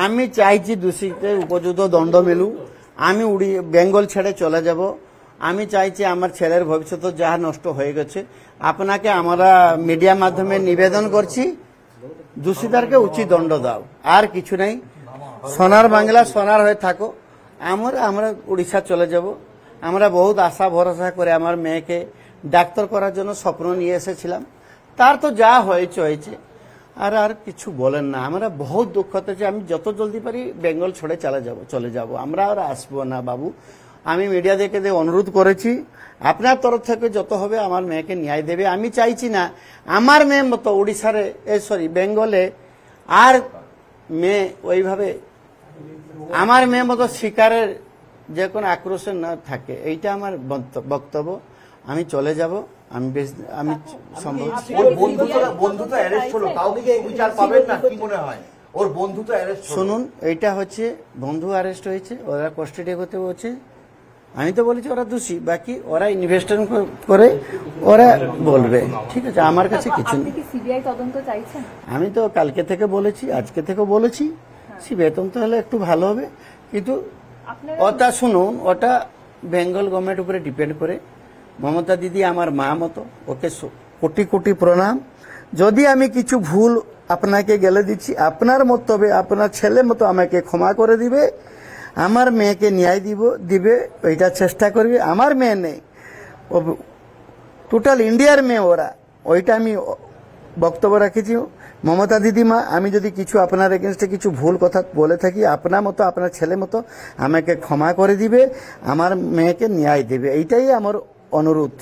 আমি চাইছি দোষীকে উপযুক্ত দণ্ড মিলু। আমি বেঙ্গল ছেড়ে চলে যাব। আমি চাইছি আমার ছেলের ভবিষ্যৎ যা নষ্ট হয়ে গেছে, আপনাকে আমরা মিডিয়া মাধ্যমে নিবেদন করছি, দোষীদেরকে উচিত দণ্ড দাও, আর কিছু নাই। সোনার বাংলা সোনার হয়ে থাকো। আমরা উড়িষ্যা চলে যাব। আমরা বহুত আশা ভরসা করে আমার মেয়েকে ডাক্তার করার জন্য স্বপ্ন নিয়ে এসেছিলাম। তার তো যা হয়েছে হয়েছে, আর কিছু বলেন না। আমরা বহুত দুঃখ হতেছে। আমি যত জলদি পারি বেঙ্গল ছেড়ে চলে যাব। আমরা আর আসবো না বাবু। আমি মিডিয়া দেখে অনুরোধ করেছি, আপনার তরফ থেকে যত হবে আমার মেয়েকে ন্যায় দেবে। আমি চাইছি না আমার মেয়ে মতো উড়িষ্যার বেঙ্গলে আর মেয়ে ওইভাবে আমার মেয়ে মতো শিকারের যে কোনো আক্রোশে না থাকে। এইটা আমার বক্তব্য। আমি চলে যাব। আমি সম্ভব শুনুন, এইটা হচ্ছে বন্ধু অ্যারেস্ট হয়েছে, ওরা কাস্টাডি করতে হচ্ছে। আমি তো বলেছি ওরা দোষী, বাকি ওরা ইনভেস্টিগেশন করে ওরা বলবে। ঠিক আছে, আমার কাছে কিছু নেই। আমি তো কালকে থেকে বলেছি, আজকে থেকে বলেছি, সিবিআই তদন্ত হলে একটু ভালো হবে। কিন্তু ওটা শুনুন, ওটা বেঙ্গল গভর্নমেন্ট উপরে ডিপেন্ড করে। মমতা দিদি আমার মা মতো, ওকে কোটি কোটি প্রণাম। যদি আমি কিছু ভুল আপনাকে গেলে দিচ্ছি, আপনার মতো আপনার ছেলে মতো আমাকে ক্ষমা করে দিবে, আমার মেয়েকে ন্যায় দিবে, ওইটা চেষ্টা করবে। আমার মেয়ে নেই, টোটাল ইন্ডিয়ার মেয়ে ওরা, ওইটা আমি বক্তব্য রাখেছি। মমতা দিদিমা, আমি যদি কিছু আপনার এগেনস্টে কিছু ভুল কথা বলে থাকি, আপনার মতো আপনার ছেলে মতো আমাকে ক্ষমা করে দিবে, আমার মেয়েকে ন্যায় দেবে, এইটাই আমার অনুরোধ।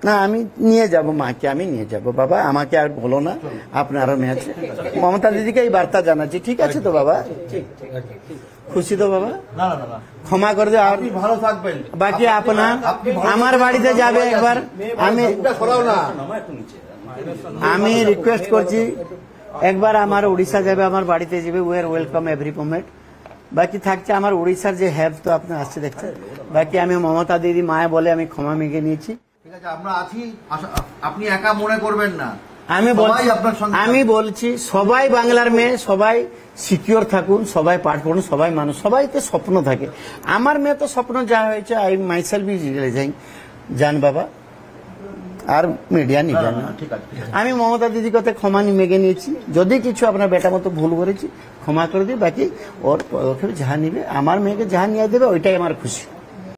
না, আমি নিয়ে যাব মাকে, আমি নিয়ে যাব বাবা। আমাকে আর বলো না, আপনারও মেয়ে আছে। মমতা দিদিকে এই বার্তা জানাচ্ছি। ঠিক আছে তো বাবা? খুশি তো বাবা? ক্ষমা করে দেওয়া, আপনি ভালো থাকবেন। বাকি আপনার আমার বাড়িতে যাবে একবার। আমি রিকোয়েস্ট করছি, একবার আমার উড়িষ্যা যাবে, আমার বাড়িতে যাবে। We are welcome every moment. বাকি থাকছে আমার উড়িষ্যার যে হ্যাভ, তো আপনি আসছে দেখছেন। বাকি আমি মমতা দিদি মায়া বলে আমি ক্ষমা মেগে নিয়েছি। ঠিক আছে, আমরা আছি, আপনি একা মনে করবেন না। আমি বলছি সবাই বাংলার মেয়ে, সবাই সিকিউর থাকুন, সবাই পাঠ পড়ুন, সবাই মানুষ, সবাই তো স্বপ্ন থাকে। আমার মেয়ে তো স্বপ্ন যা হয়েছে, আই মাইসেলফ ইজ রিয়েলাইজিং, জান বাবা, আর মিডিয়া নিবেন না। আমি মমতা দিদির কথা ক্ষমা মেগে নিয়েছি। যদি কিছু আপনার বেটা মতো ভুল করেছি ক্ষমা করে দিই। বাকি ওর পদক্ষেপ যাহা নিবে, আমার মেয়েকে যাহা নিয়ে দেবে, ওইটাই আমার খুশি।